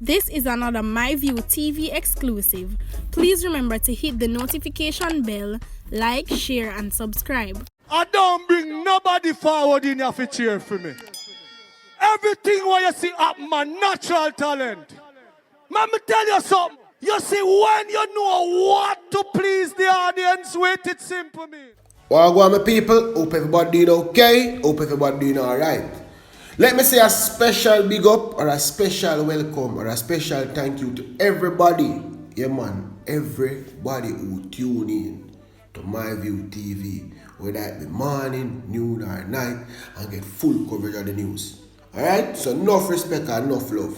This is another MyView TV exclusive. Please remember to hit the notification bell, like, share, and subscribe. I don't bring nobody forward in your cheer for me. Everything what you see up, my natural talent. Let me tell you something. You see, when you know what to please the audience with, it's simple, me. Well, my people, hope everybody doing okay, hope everybody doing alright. Let me say a special big up or a special welcome or a special thank you to everybody, yeah man, everybody who tune in to MyView TV, whether it be morning, noon or night, and get full coverage of the news. Alright, so enough respect and enough love.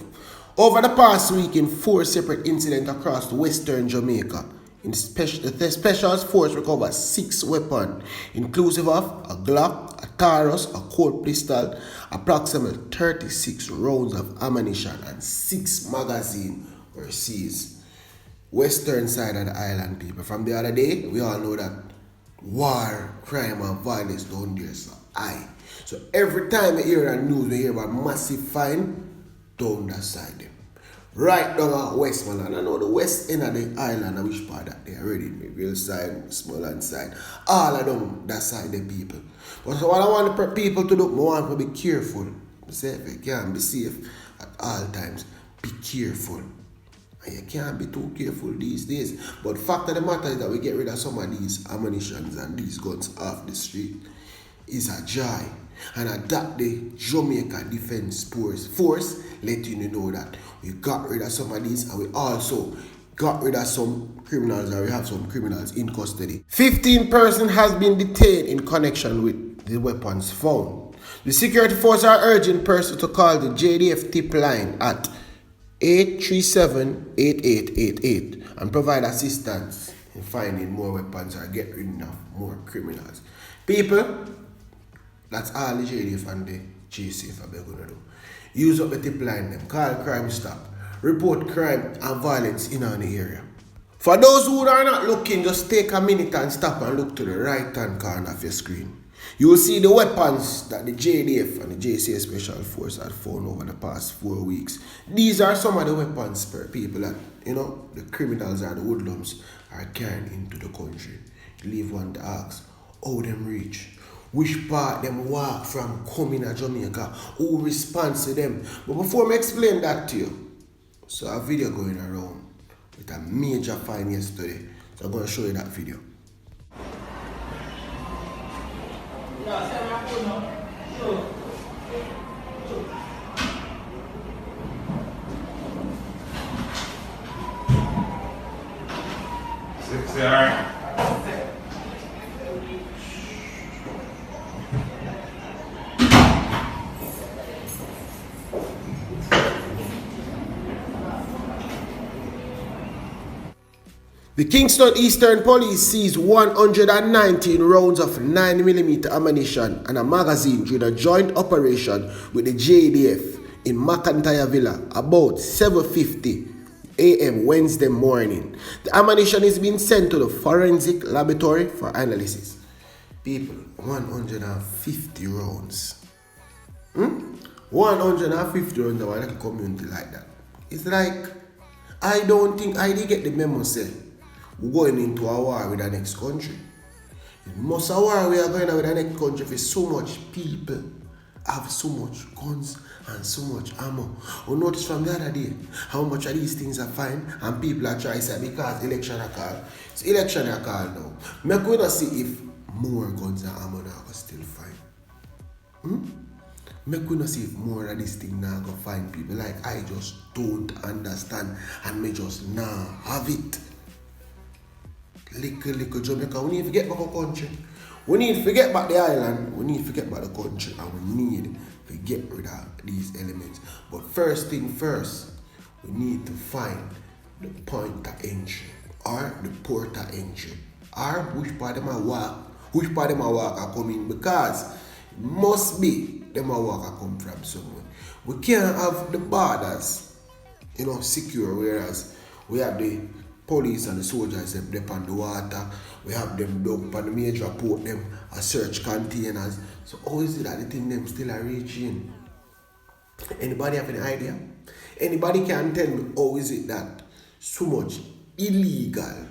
Over the past week, in 4 separate incidents across western Jamaica, the Special Force recovered 6 weapons, inclusive of a Glock, a Taurus, a Colt pistol, approximately 36 rounds of ammunition, and 6 magazines were seized. Western side of the island, people. From the other day, we all know that war, crime, and violence down there so high. So every time we hear the news, we hear about massive fine down that side them. Right down at Westmoreland. I know the west end of the island, I which part that they already, Real side, Smallland side. All of them, that side the people. But so what I want the people to do, I want to be careful. Say if you can be safe at all times, be careful. And you can't be too careful these days. But fact of the matter is that we get rid of some of these ammunitions and these guns off the street is a joy. And that the Jamaica Defense Force let you know that we got rid of some of these, and we also got rid of some criminals, and we have some criminals in custody. 15 persons has been detained in connection with the weapons found. The security force are urging persons to call the JDF tip line at 837-8888 and provide assistance in finding more weapons or get rid of more criminals. People, that's all the JDF and the GCF are going to do. Use up the tip line, them call Crime Stop, report crime and violence in the area. For those who are not looking, just take a minute and stop and look to the right hand corner of your screen. You will see the weapons that the JDF and the JCA Special Force had found over the past 4 weeks. These are some of the weapons per people that, the criminals or the hoodlums are carrying into the country. You leave one to ask, how them reach? Which part them walk from coming to Jamaica? Who responds to them? But before I explain that to you, so a video going around with a major find yesterday. So I'm going to show you that video. Say Arre. The Kingston Eastern Police seized 119 rounds of 9mm ammunition and a magazine during a joint operation with the JDF in McIntyre Villa about 7:50 a.m. Wednesday morning. The ammunition is being sent to the forensic laboratory for analysis. People, 150 rounds. 150 rounds of a community like that. It's like, I don't think I did get the memo say we're going into a war with the next country. It must a war we are going with the next country for so much people have so much guns and so much ammo. We notice from the other day how much of these things are fine and people are trying to say because election are called. So election are called now. Make we not see if more guns and ammo now are still fine. Make we not see if more of this thing now go find people. Like I just don't understand and me just now have it. Little Jamaica, we need to get back our country. We need to get back the island, we need to get back the country, and we need to get rid of these elements. But first thing first, we need to find the point of entry or the port of entry or which part of my walk are coming, because it must be them walk are come from somewhere. We can't have the borders, secure, whereas we have the police and the soldiers them on the water. We have them dug on the major port, them a search containers. So how is it that the thing them still are reaching? Anybody have any idea? Anybody can tell me how is it that so much illegal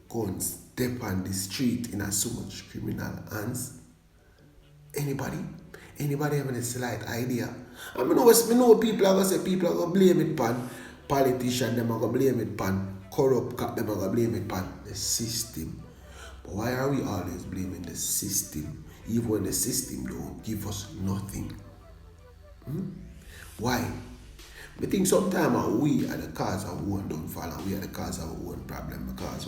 guns step on the street in a so much criminal hands? Anybody? Anybody have a slight idea? I mean, we know people are going to say people are going to blame it on politicians, them are going to blame it on corrupt cop, them are going to blame it on the system. But why are we always blaming the system, even when the system don't give us nothing? Why? I think sometimes we are the cause of one downfall and we are the cause of one problem because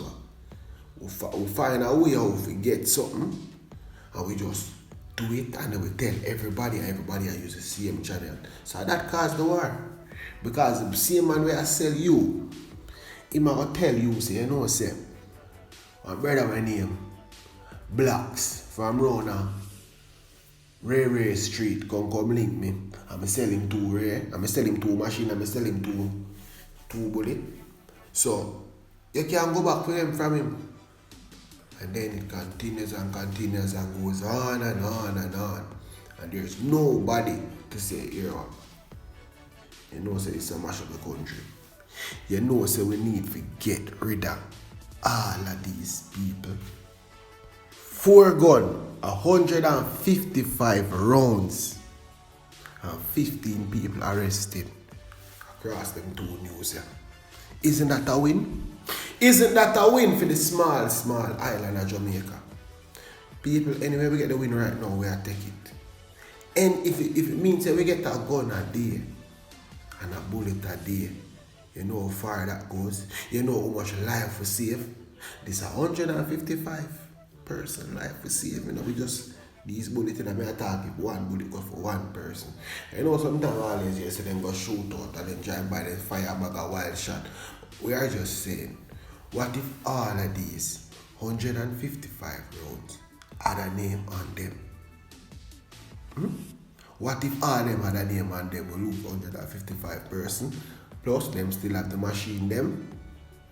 we find a way how we get something and we just do it and then we tell everybody and everybody use the same channel. So that caused the war. Because the same man where I sell you, he might tell you, say, you know, say, my brother my name, Blacks from Rona, Ray Street, come link me. I'm selling 2 Ray, I'm selling 2 machine, I'm selling 2 bullet. So you can go back for them from him. And then it continues and continues and goes on and on and on. And there's nobody to say, here, you know, say it's a mash of the country. You know, say we need to get rid of all of these people. 4 guns, 155 rounds, and 15 people arrested across them 2 news here. Isn't that a win? Isn't that a win for the small island of Jamaica? People, anyway, we get the win right now, we are take it. And if it means that we get a gun a day and a bullet a day, you know how far that goes. You know how much life we save. This 155 person life we save. You know, we just, these bullets in a attack, if 1 bullet go for 1 person. You know, sometimes always you see them go shoot out and then drive by the fire bag a wild shot. We are just saying, what if all of these 155 rounds had a name on them? What if all them had a name on them? We lose 155 person, plus them still have the machine them.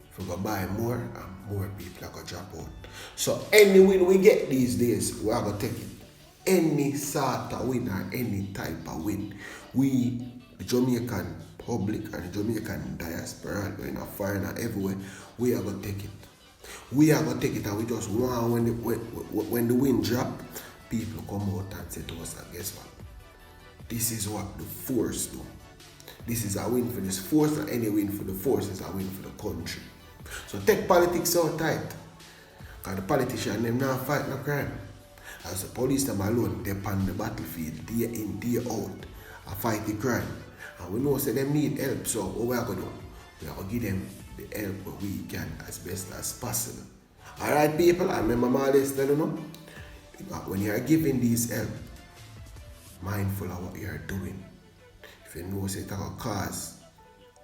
If we go buy more, and more people are going to drop out. So any win we get these days, we are going to take it. Any sort of win or any type of win, we, the Jamaican public and the Jamaican diaspora, in a foreign and everywhere, we are going to take it. We are going to take it and we just want when the wind drop, people come out and say to us, guess what? This is what the force do. This is a win for this force, and any win for the force is a win for the country. So take politics out tight. Because the politicians, them not fight no crime. As the police them alone, they on the battlefield, day in, day out, I fight the crime. And we know say them need help, so what we are going to do? We are going to give them the help we can as best as possible. Alright people, I remember my always telling you, when you are giving these help, mindful of what you are doing. If you know it's going to cause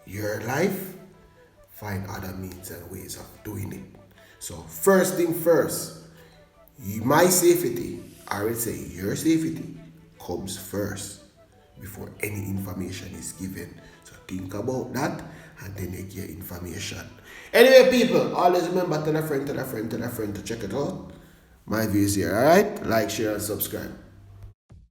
your life, find other means and ways of doing it. So first thing first, my safety, I would say your safety, comes first before any information is given. So think about that and then make your information. Anyway people, always remember tell a friend to check it out. My views here, alright? Like, share and subscribe.